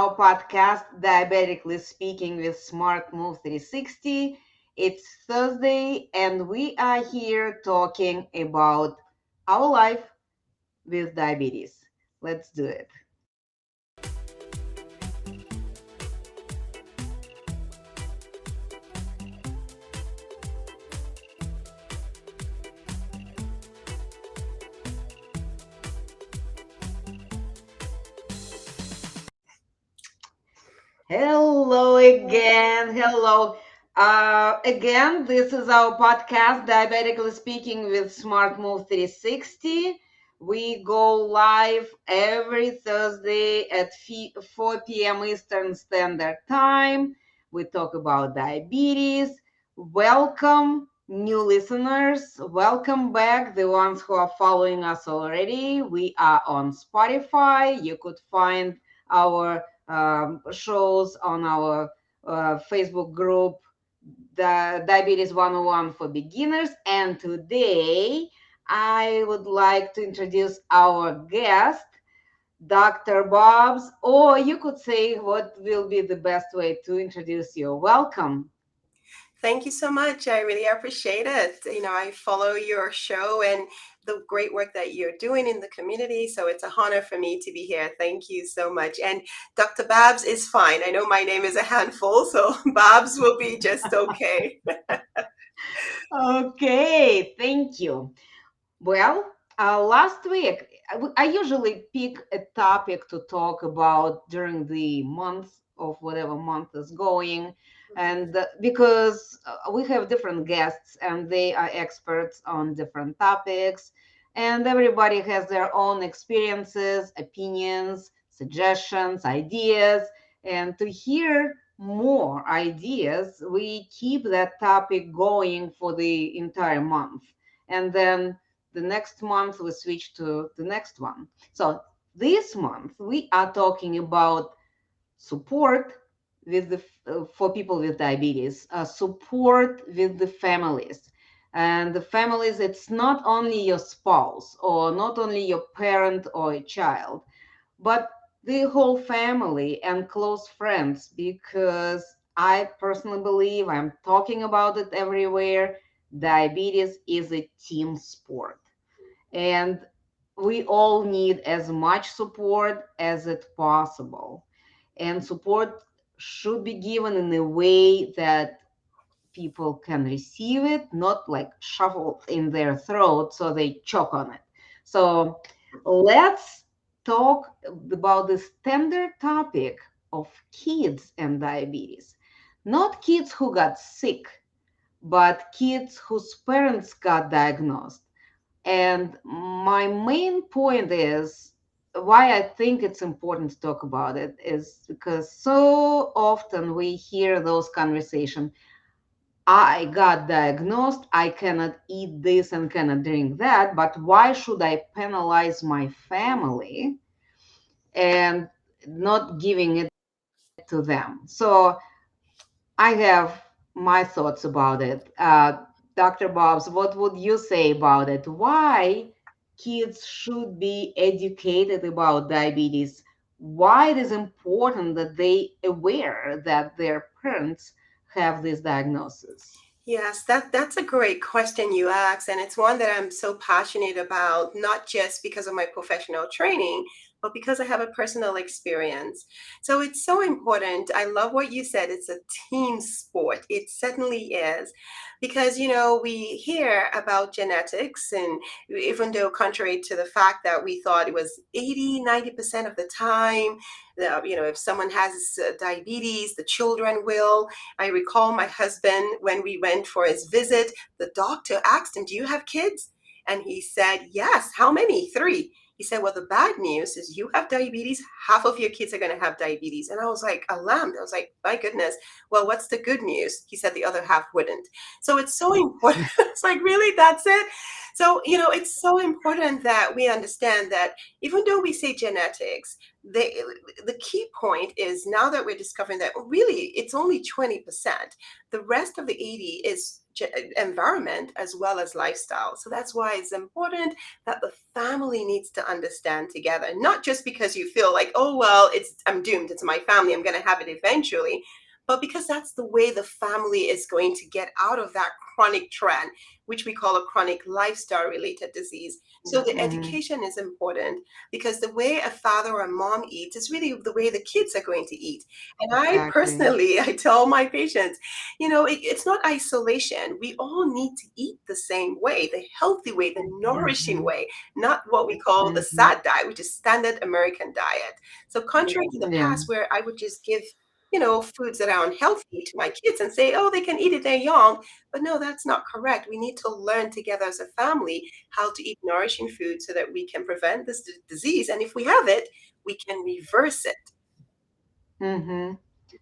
our podcast, Diabetically Speaking with Smart Move 360. It's Thursday, and we are here talking about our life with diabetes. Let's do it. Hello again. Hello. Again, this is our podcast, Diabetically Speaking with Smart Move 360. We go live every Thursday at 4 p.m. Eastern Standard Time. We talk about diabetes. Welcome, new listeners. Welcome back, the ones who are following us already. We are on Spotify. You could find our shows on our Facebook group, the Diabetes 101 for Beginners. And today I would like to introduce our guest, Dr. Bobs, or you could say what will be the best way to introduce you. Welcome. Thank you so much. I really appreciate it. I follow your show and the great work that you're doing in the community. So it's a honor for me to be here. Thank you so much. And Dr. Babs is fine. I know my name is a handful, so Babs will be just okay. Okay, thank you. Well, last week, I usually pick a topic to talk about during the month of whatever month is going. And because we have different guests and they are experts on different topics, and everybody has their own experiences, opinions, suggestions, ideas. And to hear more ideas, we keep that topic going for the entire month. And then the next month we switch to the next one. So this month we are talking about support with for people with diabetes, support with the families. And the families, it's not only your spouse or not only your parent or a child, but the whole family and close friends, because I personally believe, I'm talking about it everywhere, diabetes is a team sport. And we all need as much support as it possible. And support should be given in a way that people can receive it, not like shuffle in their throat so they choke on it. So let's talk about the standard topic of kids and diabetes. Not kids who got sick, but kids whose parents got diagnosed. And my main point is why I think it's important to talk about it is because so often we hear those conversations. I got diagnosed, I cannot eat this and cannot drink that, but why should I penalize my family and not giving it to them? So I have my thoughts about it. Dr. Bobs, what would you say about it? Why kids should be educated about diabetes? Why it is important that they aware that their parents have this diagnosis? Yes, that's a great question you asked, and it's one that I'm so passionate about, not just because of my professional training, but because I have a personal experience. So it's so important. I love what you said. It's a team sport. It certainly is. Because, we hear about genetics, and even though contrary to the fact that we thought it was 80, 90% of the time, if someone has diabetes, the children will. I recall my husband, when we went for his visit, the doctor asked him, "Do you have kids?" And he said, "Yes." "How many?" "Three." He said, "Well, the bad news is you have diabetes. Half of your kids are going to have diabetes." And I was like alarmed. I was like, my goodness. "Well, what's the good news?" He said, "The other half wouldn't." So it's so important. It's like, really, that's it? So, it's so important that we understand that even though we say genetics, they the key point is now that we're discovering that really it's only 20%. The rest of the 80 is environment as well as lifestyle. So that's why it's important that the family needs to understand together, not just because you feel like, oh well, it's I'm doomed, it's my family, I'm going to have it eventually, but because that's the way the family is going to get out of that chronic trend, which we call a chronic lifestyle related disease. So the Mm-hmm. education is important because the way a father or a mom eats is really the way the kids are going to eat. And I Exactly. personally, I tell my patients, it's not isolation. We all need to eat the same way, the healthy way, the nourishing Mm-hmm. way, not what we call the Mm-hmm. SAD diet, which is standard American diet. So contrary to the Yeah. past where I would just give foods that are unhealthy to my kids and say, oh, they can eat it, they're young. But no, that's not correct. We need to learn together as a family how to eat nourishing food so that we can prevent this disease. And if we have it, we can reverse it. Mm-hmm.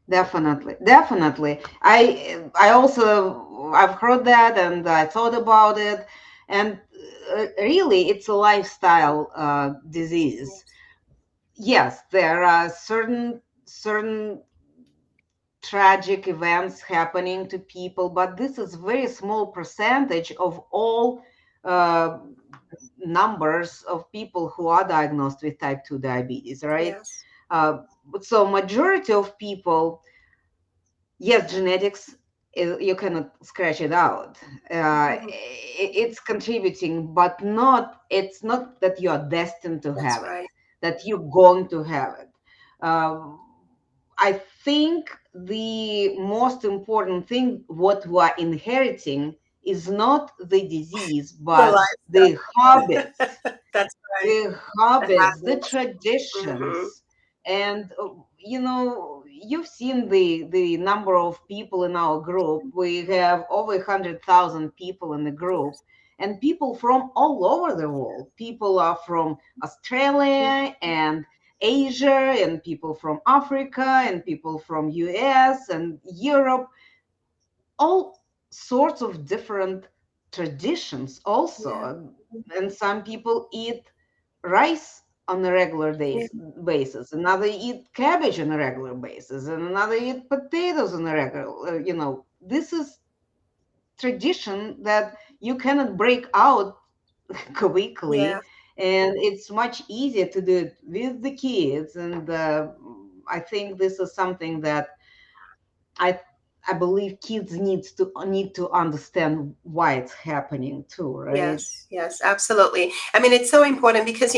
Definitely, definitely. I also I've heard that and I thought about it, and really, it's a lifestyle disease. Yes. Yes, there are certain tragic events happening to people, but this is very small percentage of all uh, numbers of people who are diagnosed with type 2 diabetes, right? Yes. Uh, so majority of people, yes, genetics, you cannot scratch it out. It's contributing, but not. It's not that you are destined to That's have it, right. that you're going to have it. Um, I think the most important thing what we are inheriting is not the disease, The but the lifestyle. habits, That's right. the The habits, the habits. Hmm. traditions, and you've seen the number of people in our group. We have over 100,000 people in the group, and people from all over the world. People are from Australia and Asia, and people from Africa, and people from US and Europe, all sorts of different traditions Yeah. also. And some people eat rice on a regular Yeah. basis, another eat cabbage on a regular basis, and another eat potatoes on a regular, this is tradition that you cannot break out Yeah. quickly, and it's much easier to do it with the kids. And I think this is something that I I believe kids need to understand why it's happening too, right? Yes, yes, absolutely. I mean, it's so important because,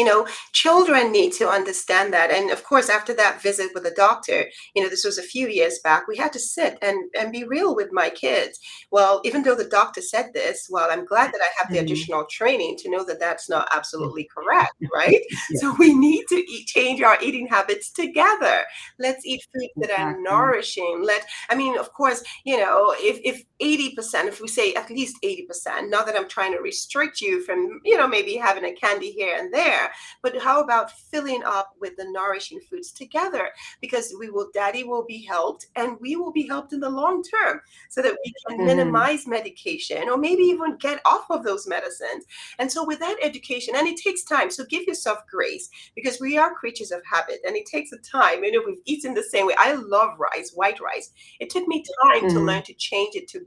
children need to understand that. And of course, after that visit with the doctor, this was a few years back, we had to sit and be real with my kids. Well, even though the doctor said this, well, I'm glad that I have the Mhm. additional training to know that that's not Yeah, absolutely correct, right? yeah, So we need to change our eating habits together. Let's eat foods that are exactly. nourishing. I mean, of course, if 80%, if we say at least 80%, not that I'm trying to restrict you from, maybe having a candy here and there, but how about filling up with the nourishing foods together? Because daddy will be helped and we will be helped in the long term so that we can Hmm. minimize medication or maybe even get off of those medicines. And so with that education, and it takes time, so give yourself grace because we are creatures of habit and it takes a time. We've eaten the same way. I love rice, white rice. It took me time to Hmm. learn to change it to,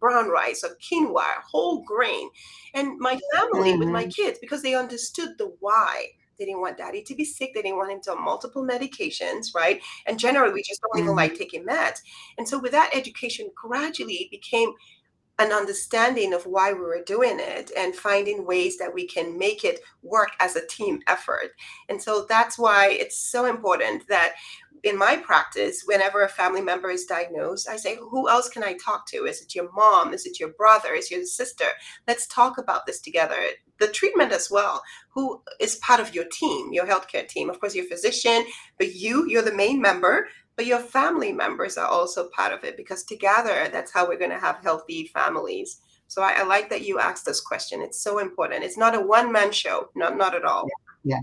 brown rice or quinoa, whole grain. And my family with my Hmm. kids, because they understood the why. They didn't want daddy to be sick. They didn't want him to have multiple medications, right? And generally, we just don't even Hmm. like taking meds. And so, with that education, gradually it became an understanding of why we were doing it and finding ways that we can make it work as a team effort. And so that's why it's so important that in my practice, whenever a family member is diagnosed, I say, who else can I talk to? Is it your mom? Is it your brother? Is it your sister? Let's talk about this together. The treatment as well. Who is part of your team, your healthcare team? Of course, your physician, but you're the main member, but your family members are also part of it because together that's how we're going to have healthy families. So I like that you asked this question. It's so important. It's not a one-man show. Not at all. Yeah.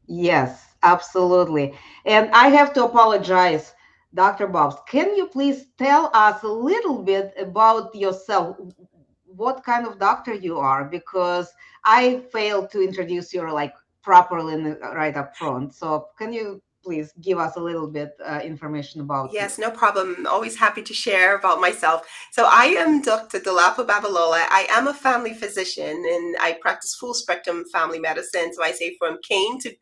Yes, absolutely. And I have to apologize, Dr. Bobs. Can you please tell us a little bit about yourself? What kind of doctor you are? Because I failed to introduce you like properly right up front. So can you please give us a little bit information about you? Yes, no problem. Always happy to share about myself. So I am Dr. Dolapo Babalola. I am a family physician and I practice full spectrum family medicine. So I say from cane to,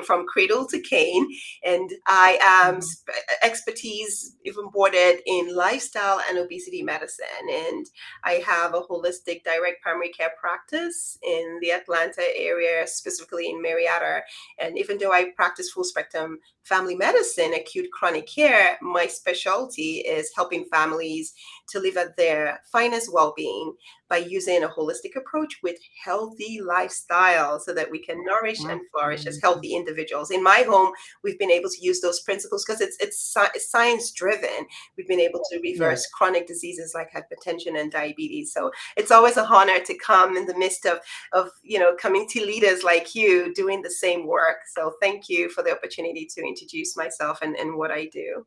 from cradle to cane. And I am Mhm. expertise even boarded in lifestyle and obesity medicine. And I have a holistic direct primary care practice in the Atlanta area, specifically in Marietta. And even though I practice full spectrum family medicine, acute chronic care, my specialty is helping families to live at their finest well being by using a holistic approach with healthy lifestyle so that we can nourish and flourish as Absolutely. healthy individuals. In my home, we've been able to use those principles because it's science driven. We've been able to Yes. reverse chronic diseases like hypertension and diabetes. So it's always a honor to come in the midst of community leaders like you doing the same work. So thank you for the opportunity to introduce myself and what I do.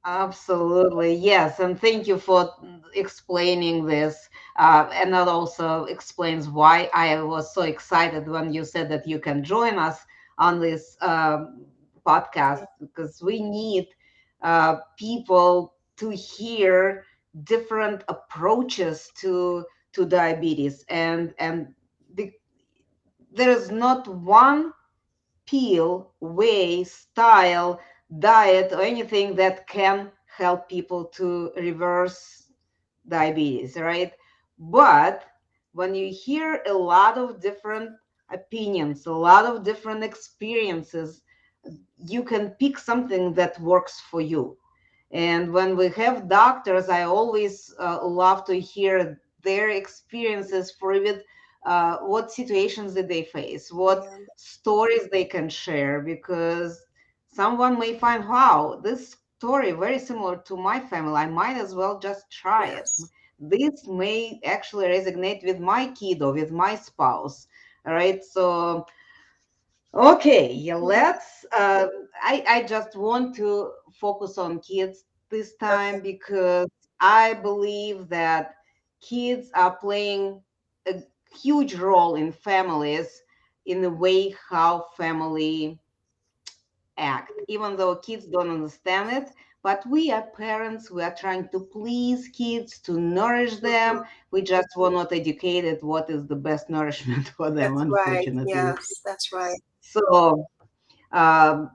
Absolutely, yes, and thank you for explaining this. And that also explains why I was so excited when you said that you can join us on this podcast, because we need people to hear different approaches to diabetes, and the, there is not one pill, way, style, diet, or anything that can help people to reverse diabetes, right? But when you hear a lot of different opinions, a lot of different experiences, you can pick something that works for you. And when we have doctors, I always love to hear their experiences for it, what situations did they face, what Yeah. stories they can share, because someone may find, wow, this story very similar to my family. I might as well just try it. Yes. This may actually resonate with my kid or with my spouse. All right. So okay, yeah, Mhm. let's. I just want to focus on kids this time Okay. because I believe that kids are playing a huge role in families in the way how family act, even though kids don't understand it. But we are parents, we are trying to please kids, to nourish them. Mhm. We just were not educated what is the best nourishment for them, That's right. unfortunately. Yes, that's right. So um,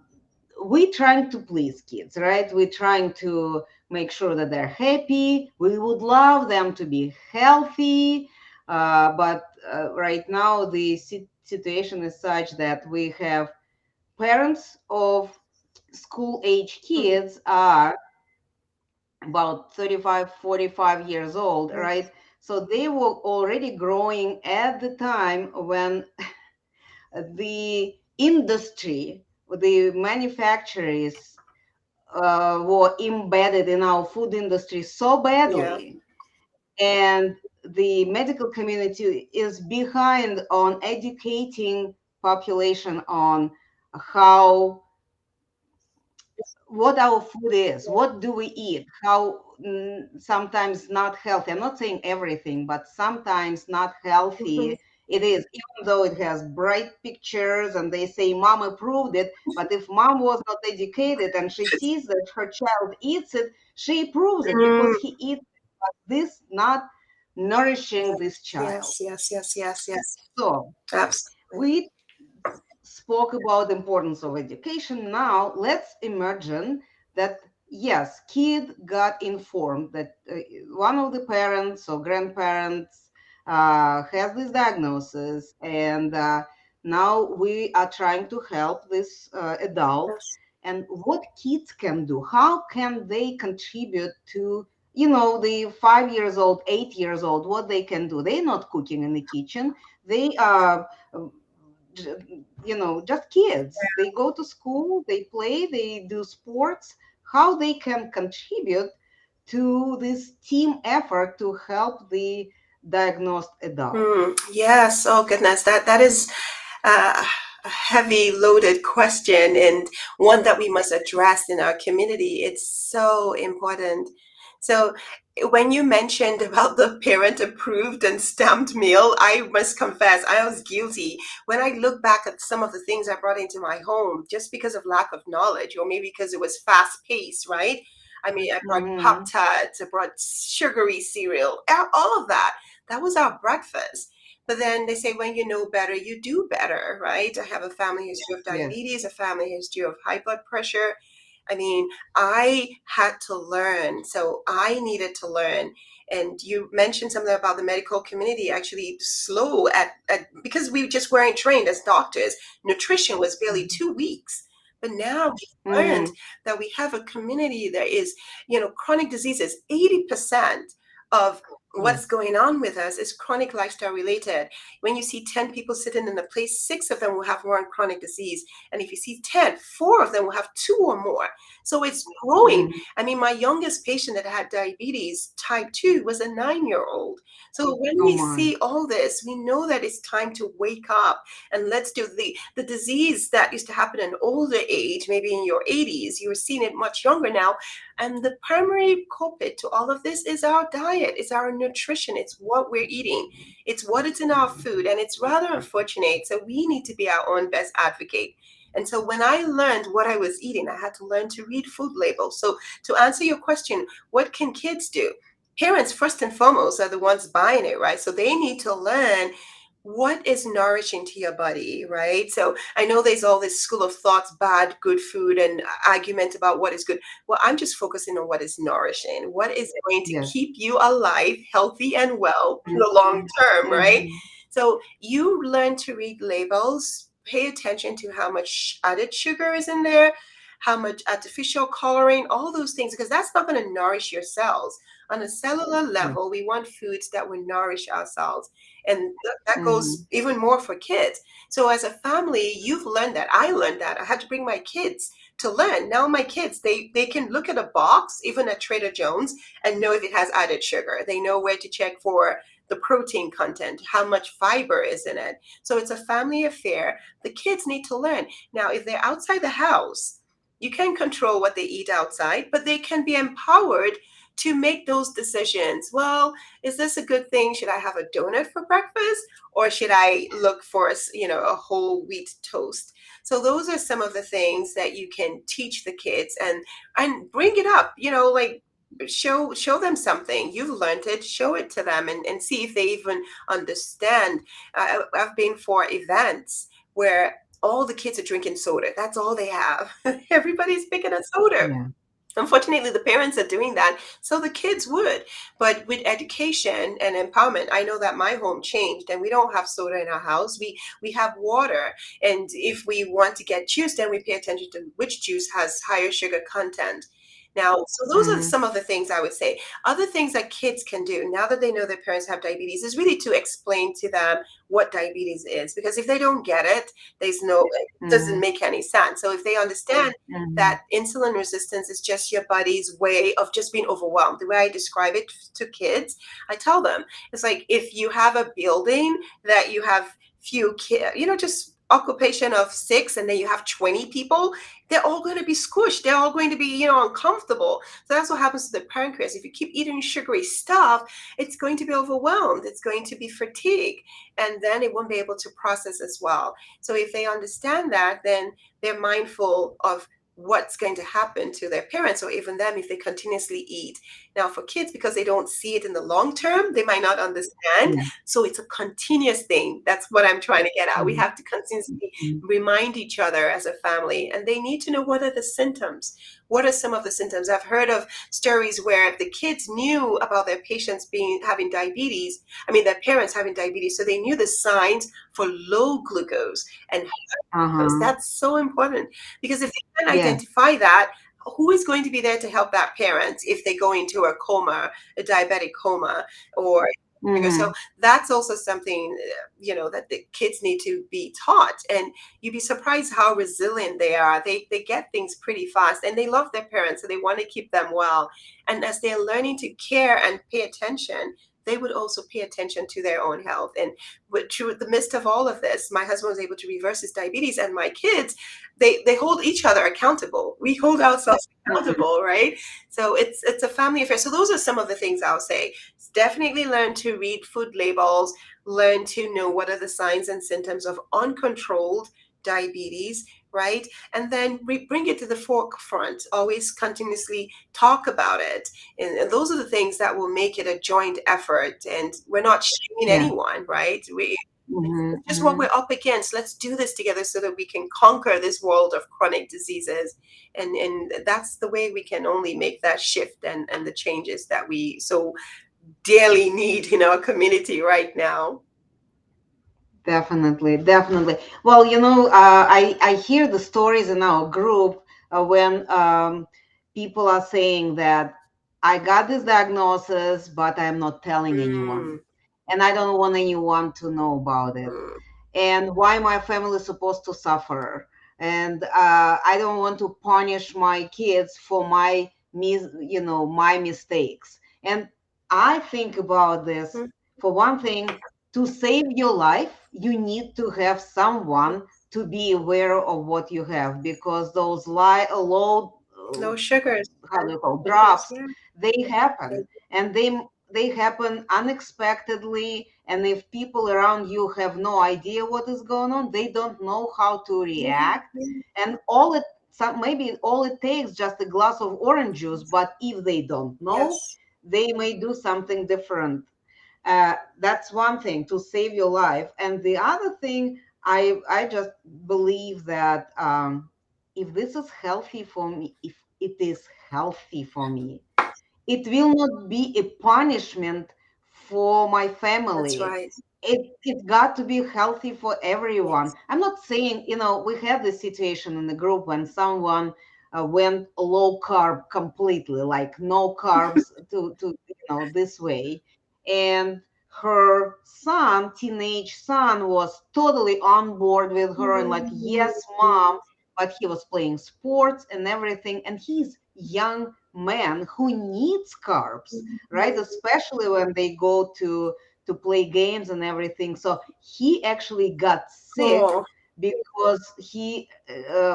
we trying to please kids, right? We're trying to make sure that they're happy. We would love them to be healthy, but right now the situation is such that we have parents of school age Mhm. kids are about 35, 45 years old, right? So they were already growing at the time when the industry, the manufacturers were embedded in our food industry so Yeah. badly, and the medical community is behind on educating population on how, what our food is, what do we eat, how sometimes not healthy. I'm not saying everything, but sometimes not Mhm. healthy it is, even though it has bright pictures and they say mom approved it. But if mom was not educated and she sees that her child eats it, she approves it because Mm. he eats it. But this not nourishing this child. Yes, yes, yes, yes, yes. So Absolutely. we spoke about the importance of education. Now let's imagine that yes, kid got informed that one of the parents or grandparents has this diagnosis, and now we are trying to help this adult. Yes. And what kids can do? How can they contribute to, the 5 years old, 8 years old? What they can do? They're not cooking in the kitchen. They are just kids. They go to school, they play, they do sports. How they can contribute to this team effort to help the diagnosed adult? Yes. Oh goodness, that is a heavy loaded question and one that we must address in our community. It's so important So when you mentioned about the parent approved and stamped meal, I must confess I was guilty. When I look back at some of the things I brought into my home just because of lack of knowledge, or maybe because it was fast paced, right? I mean, I brought Pop Mm-hmm. Tarts, I brought sugary cereal, all of that. That was our breakfast. But then they say when you know better, you do better, right? I have a family history of Yes. diabetes, a family history of high blood pressure. I mean, I had to learn. So I needed to learn. And you mentioned something about the medical community actually slow at because we just weren't trained as doctors. Nutrition was barely 2 weeks. But now we learned Mm-hmm. that we have a community that is, chronic diseases, 80% of what's Yes. going on with us is chronic lifestyle related. When you see 10 people sitting in a place, six of them will have one chronic disease. And if you see 10, four of them will have two or more. So it's growing. Mm-hmm. I mean, my youngest patient that had diabetes type 2 was a 9-year-old. So when Oh we my. see all this, we know that it's time to wake up and let's do the disease that used to happen in older age, maybe in your 80s, you're seeing it much younger now. And the primary culprit to all of this is our diet, it's our nutrition, it's what we're eating, it's what is in our food. And it's rather unfortunate. So we need to be our own best advocate. And so when I learned what I was eating, I had to learn to read food labels. So to answer your question, what can kids do? Parents, first and foremost, are the ones buying it, right? So they need to learn what is nourishing to your body, right? So I know there's all this school of thoughts, bad, good food, and argument about what is good. Well, I'm just focusing on what is nourishing, what is going to Yes. keep you alive, healthy, and well in the long term, right? Mm-hmm. So you learn to read labels, pay attention to how much added sugar is in there, how much artificial coloring, all those things, because that's not going to nourish your cells. On a cellular Yes. level, we want foods that will nourish our cells. And that Mm-hmm. goes even more for kids. So as a family, you've learned that. I learned that. I had to bring my kids to learn. Now my kids, they can look at a box, even at Trader Joe's, and know if it has added sugar. They know where to check for the protein content, how much fiber is in it. So it's a family affair. The kids need to learn. Now, if they're outside the house, you can control what they eat outside, but they can be empowered to make those decisions. Well, is this a good thing? Should I have a donut for breakfast, or should I look for a whole wheat toast? So those are some of the things that you can teach the kids and bring it up. Like show them something you've learned it, show it to them, and see if they even understand. I've been for events where all the kids are drinking soda. That's all they have. Everybody's picking a soda. Yeah. Unfortunately, the parents are doing that, so the kids would. But with education and empowerment, I know that my home changed, and we don't have soda in our house. We have water, and if we want to get juice, then we pay attention to which juice has higher sugar content. Now, so those are Mm-hmm. some of the things I would say. Other things that kids can do now that they know their parents have diabetes is really to explain to them what diabetes is. Because if they don't get it, it doesn't Mm-hmm. make any sense. So if they understand Mm-hmm. that insulin resistance is just your body's way of just being overwhelmed. The way I describe it to kids, I tell them it's like if you have a building that you have few kids, just occupation of six, and then you have 20 people, they're all going to be squished. They're all going to be, uncomfortable. So that's what happens to the pancreas. If you keep eating sugary stuff, it's going to be overwhelmed. It's going to be fatigued, and then it won't be able to process as well. So if they understand that, then they're mindful of what's going to happen to their parents or even them if they continuously eat. Now, for kids, because they don't see it in the long term, they might not understand. Yeah. So it's a continuous thing. That's what I'm trying to get at. We Mm-hmm. have to continuously remind each other as a family, and they need to know what are the symptoms. What are some of the symptoms? I've heard of stories where the kids knew about their patients having diabetes. I mean, their parents having diabetes, so they knew the signs for low glucose and glucose. Uh-huh. That's so important because if they can Yes. identify that, who is going to be there to help that parent if they go into a coma, a diabetic coma, or so Mm-hmm. that's also something that the kids need to be taught. And you'd be surprised how resilient they are. They get things pretty fast, and they love their parents, so they want to keep them well. And as they're learning to care and pay attention, they would also pay attention to their own health. And through the midst of all of this, my husband was able to reverse his diabetes, and my kids, they hold each other accountable. We hold ourselves Mhm. accountable, right? So it's a family affair. So those are some of the things I'll say. Definitely learn to read food labels, learn to know what are the signs and symptoms of uncontrolled diabetes, right? And then bring it to the forefront. Always continuously talk about it. And those are the things that will make it a joint effort. And we're not shaming Yeah. anyone, right? It's Hmm. just what Hmm. we're up against. Let's do this together so that we can conquer this world of chronic diseases. And that's the way we can only make that shift and the changes that we so dearly need in our community right now. Definitely, definitely. Well, I hear the stories in our group when people are saying that I got this diagnosis, but I'm not telling anyone, Mm, and I don't want anyone to know about it. mm, And why my family is supposed to suffer, and I don't want to punish my kids for my mistakes. And I think about this. mm, For one thing, to save your life you need to have someone to be aware of what you have, because those low, low sugars, how do you call, sugars, drops, yeah. they happen, and they happen unexpectedly. And if people around you have no idea what is going on, they don't know how to Yeah, react. yeah. And maybe all it takes just a glass of orange juice, but if they don't know, Yes, they may do something different. That's one thing, to save your life. And the other thing, I just believe that if this is healthy for me, if it is healthy for me, it will not be a punishment for my that's family. right. It got to be healthy for everyone. Yes. I'm not saying, we had this situation in the group when someone went low carb completely, like no carbs, to this way. And her son, teenage son, was totally on board with her and like, Mhm. yes, mom. But he was playing sports and everything, and he's young man who needs carbs, right? Mhm. Especially when they go to play games and everything. So he actually got sick Oh. because he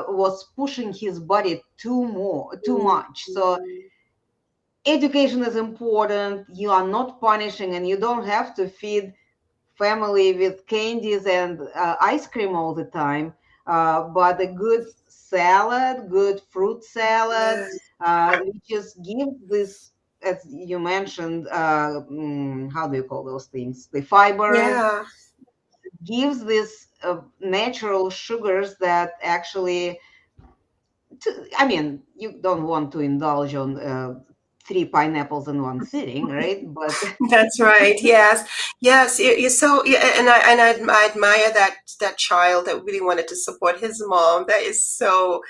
was pushing his body too much. So Mhm. education is important. You are not punishing, and you don't have to feed family with candies and ice cream all the time. But a good salad, good fruit salad, Yes. which just gives this, as you mentioned, how do you call those things? The fiber Yeah. gives this natural sugars that actually, I mean, you don't want to indulge on three pineapples in one sitting, right? But That's right. Yes. Yes. You're so, yeah, and I admire that child that really wanted to support his mom. That is so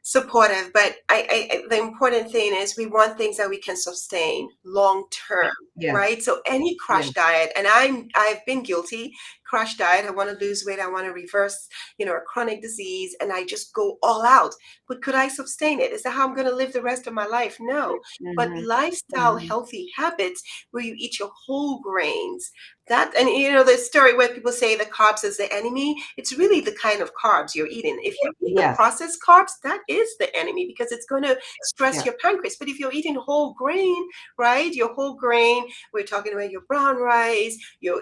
supportive. But the important thing is we want things that we can sustain long term, yes, right? So any yes. crash diet, and I've been guilty. Crash diet. I want to lose weight. I want to reverse, a chronic disease, and I just go all out. But could I sustain it? Is that how I'm going to live the rest of my life? No. But Hmm. lifestyle Hmm. healthy habits where you eat your whole grains, that, and the story where people say the carbs is the enemy, it's really the kind of carbs you're eating. If you're eating Yes, processed carbs, that is the enemy because it's going to stress yes. your pancreas. But if you're eating whole grain, right, your whole grain, we're talking about your brown rice,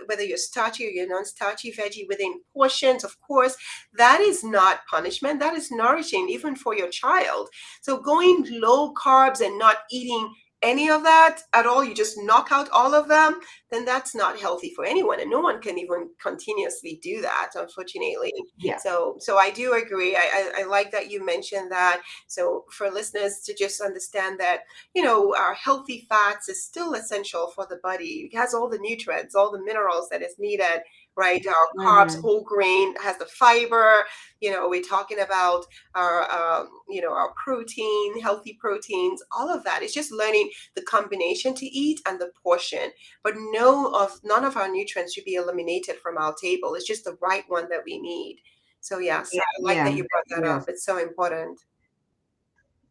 whether you're starchy or you're non-starchy veggie within portions, of course, that is not punishment. That is nourishing even for your child. So going low carbs and not eating any of that at all, you just knock out all of them, then that's not healthy for anyone, and no one can even continuously do that, unfortunately. Yeah. So I do agree. I like that you mentioned that. So for listeners to just understand that, our healthy fats is still essential for the body. It has all the nutrients, all the minerals that is needed, right? Our carbs, Hmm. whole grain has the fiber. We're talking about our protein, healthy proteins, all of that. It's just learning the combination to eat and the portion. But none of our nutrients should be eliminated from our table. It's just the right one that we need. So yes, I like that Yeah. you brought that up. Yes. It's so important.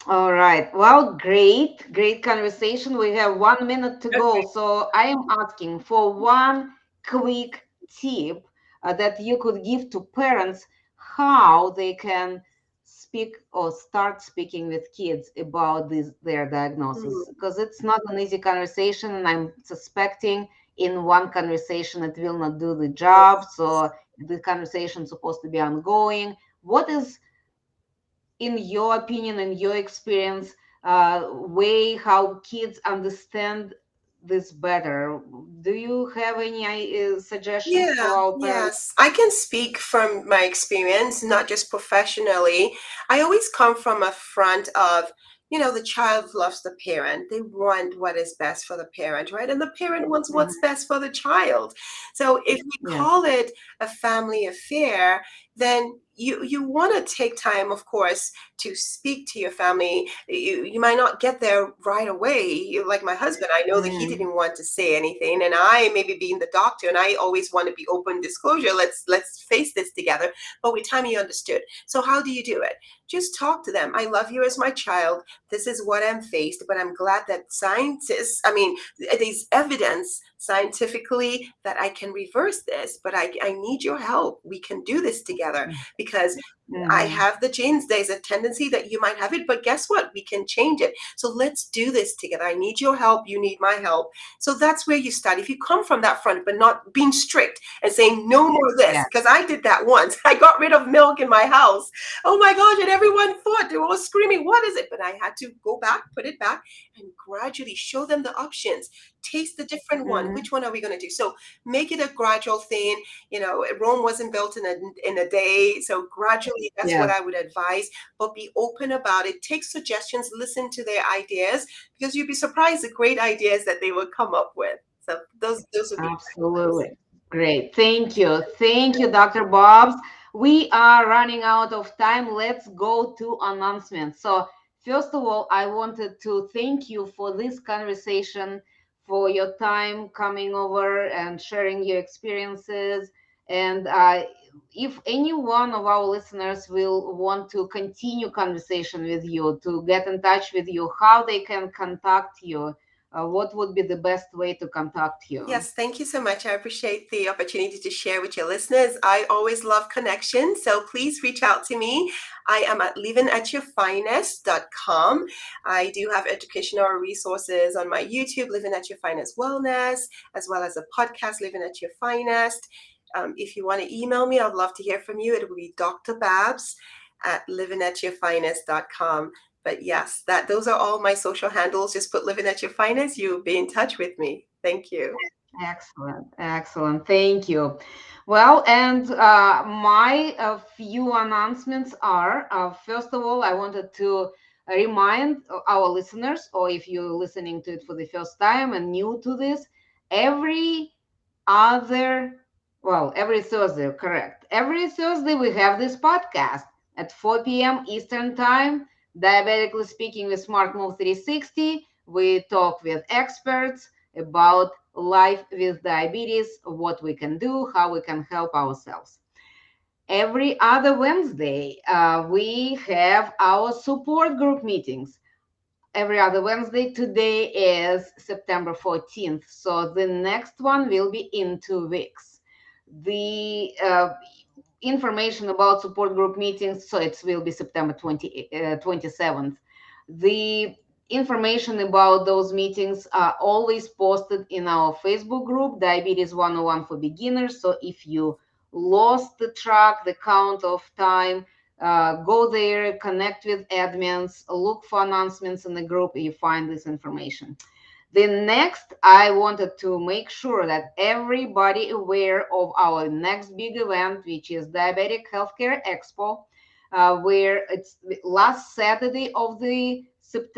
All right. Well, great conversation. We have 1 minute to go. Okay. So I am asking for one quick tip that you could give to parents how they can speak or start speaking with kids about their diagnosis. Hmm. Because it's not an easy conversation, and I'm suspecting in one conversation it will not do the job. Yes. So the conversation is supposed to be ongoing. What is, in your opinion and your experience, way how kids understand this better? Do you have any suggestions Yeah, for our parents? yes. I can speak from my experience, not just professionally. I always come from a front of, the child loves the parent. They want what is best for the parent, right? And the parent wants Mhm. what's best for the child. So if we Yes. call it a family affair, then you want to take time, of course, to speak to your family. You might not get there right away. Like my husband, I know that he Mm, didn't want to say anything, and I, maybe being the doctor, and I always want to be open disclosure. Let's face this together. But with time, he understood. So how do you do it? Just talk to them. I love you as my child. This is what I'm faced, but I'm glad that scientists, I mean, there's evidence scientifically that I can reverse this, but I need your help. We can do this together because I mhm. have the genes. There's a tendency that you might have it, but guess what? We can change it. So let's do this together. I need your help. You need my help. So that's where you start. If you come from that front, but not being strict and saying no more of this, Yeah. because I did that once. I got rid of milk in my house. Oh my gosh. And everyone thought, they were all screaming, what is it? But I had to go back, put it back, and gradually show them the options. Taste the different one. Mhm. Which one are we going to do? So make it a gradual thing. Rome wasn't built in a day. So gradually, that's what Yes. I would advise. But be open about it. Take suggestions. Listen to their ideas, because you'd be surprised the great ideas that they will come up with. So those would be my advice. Absolutely. Great. Thank you. Thank you, Dr. Bobs. We are running out of time. Let's go to announcements. So, first of all, I wanted to thank you for this conversation, for your time coming over and sharing your experiences. And if any one of our listeners will want to continue conversation with you, to get in touch with you, how they can contact you, what would be the best way to contact you? Yes, thank you so much. I appreciate the opportunity to share with your listeners. I always love connection, so please reach out to me. I am at livingatyourfinest.com. I do have educational resources on my YouTube, Living at Your Finest Wellness, as well as a podcast, Living at Your Finest. If you want to email me, I'd love to hear from you. It will be Dr. Babs at livingatyourfinest.com. But yes, those are all my social handles. Just put Living at Your Finest. You'll be in touch with me. Thank you. Excellent, excellent. Thank you. Well, and my few announcements are first of all, I wanted to remind our listeners, or if you're listening to it for the first time and new to this, every other, well, every Thursday, correct. Every Thursday, we have this podcast at 4 p.m. Eastern Time, Diabetically Speaking with Smart Move 360. We talk with experts about life with diabetes, what we can do, how we can help ourselves. Every other Wednesday, we have our support group meetings. Every other Wednesday. Today is September 14th. So the next one will be in 2 weeks. The information about support group meetings, so it will be September 27th. The information about those meetings are always posted in our Facebook group, Diabetes 101 for Beginners. So if you lost the track, the count of time, go there, connect with admins, look for announcements in the group, you find this information. The next, I wanted to make sure that everybody aware of our next big event, which is Diabetic Healthcare Expo, where it's the last Saturday of the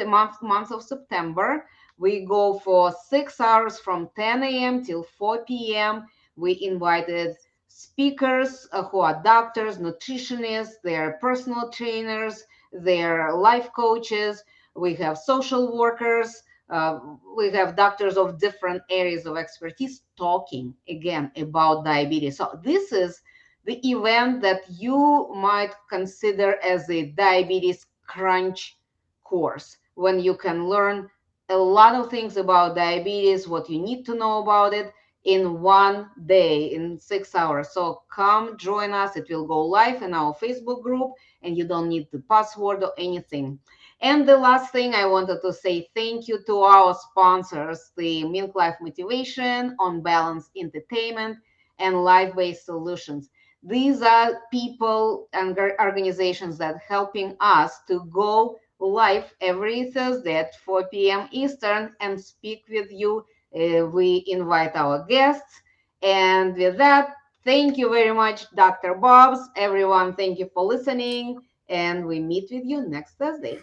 month of September. We go for 6 hours from 10 a.m. till 4 p.m. We invited speakers who are doctors, nutritionists, they're personal trainers, they're life coaches. We have social workers, uh, we have doctors of different areas of expertise talking again about diabetes. So this is the event that you might consider as a diabetes crunch course when you can learn a lot of things about diabetes, what you need to know about it in one day, in 6 hours. So come join us. It will go live in our Facebook group, and you don't need the password or anything. And the last thing I wanted to say thank you to our sponsors, the Milk Life Motivation, On Balance Entertainment, and Life Based Solutions. These are people and organizations that helping us to go live every Thursday at 4 p.m. Eastern and speak with you. We invite our guests. And with that, thank you very much, Dr. Bobs. Everyone, thank you for listening. And we meet with you next Thursday.